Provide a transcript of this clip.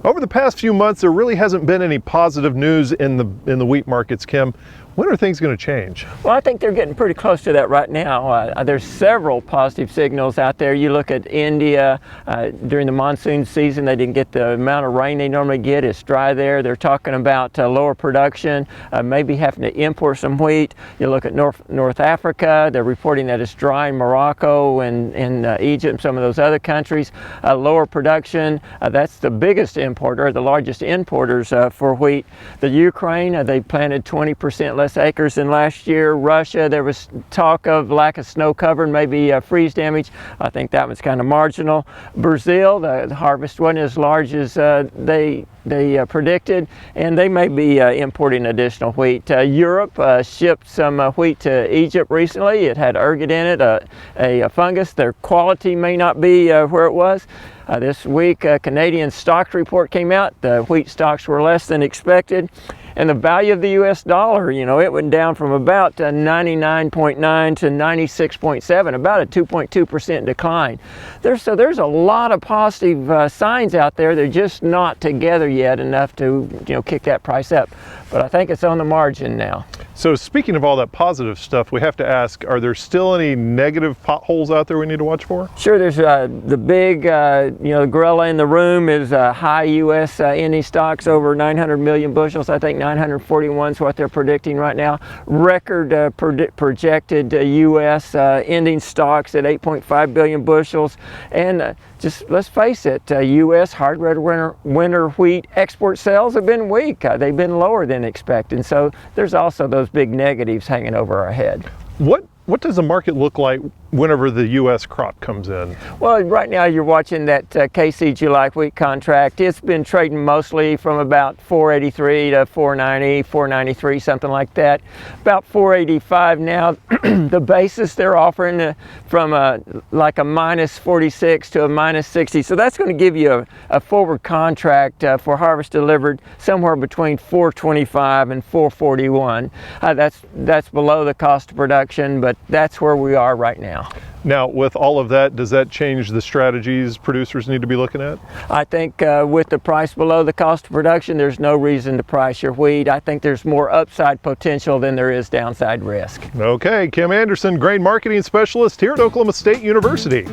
Over the past few months, there really hasn't been any positive news in the wheat markets, Kim. When are things going to change? Well, I think they're getting pretty close to that right now. There's several positive signals out there. You look at India during the monsoon season, they didn't get the amount of rain they normally get. It's dry there. They're talking about lower production, maybe having to import some wheat. You look at North Africa, they're reporting that it's dry in Morocco and Egypt and some of those other countries. Lower production, that's the biggest importer, the largest importers for wheat. The Ukraine, they planted 20% less acres than last year. Russia, there was talk of lack of snow cover and maybe freeze damage. I think that was kind of marginal. Brazil, the harvest wasn't as large as they predicted, and they may be importing additional wheat. Europe shipped some wheat to Egypt recently. It had ergot in it, a fungus. Their quality may not be where it was. This week, a Canadian stocks report came out. The wheat stocks were less than expected. And the value of the U.S. dollar, it went down from about 99.9 to 96.7, about a 2.2% decline. So there's a lot of positive signs out there. They're just not together yet enough to, kick that price up. But I think it's on the margin now. So speaking of all that positive stuff, we have to ask, are there still any negative potholes out there we need to watch for? Sure, there's the big, the gorilla in the room is high U.S. ending stocks over 900 million bushels. I think 941 is what they're predicting right now. Record projected U.S. ending stocks at 8.5 billion bushels. And just let's face it, U.S. hard red winter wheat export sales have been weak. They've been lower than expected. So there's also those big negatives hanging over our head. What does the market look like whenever the U.S. crop comes in? Well, right now you're watching that KC July wheat contract. It's been trading mostly from about 483 to 490, 493, something like that. About 485 now. The basis they're offering from like a minus 46 to a minus 60. So that's going to give you a forward contract for harvest delivered somewhere between 425 and 441. That's below the cost of production, but that's where we are right now. Now, with all of that, does that change the strategies producers need to be looking at? I think with the price below the cost of production, there's no reason to price your wheat. I think there's more upside potential than there is downside risk. Okay, Kim Anderson, grain marketing specialist here at Oklahoma State University.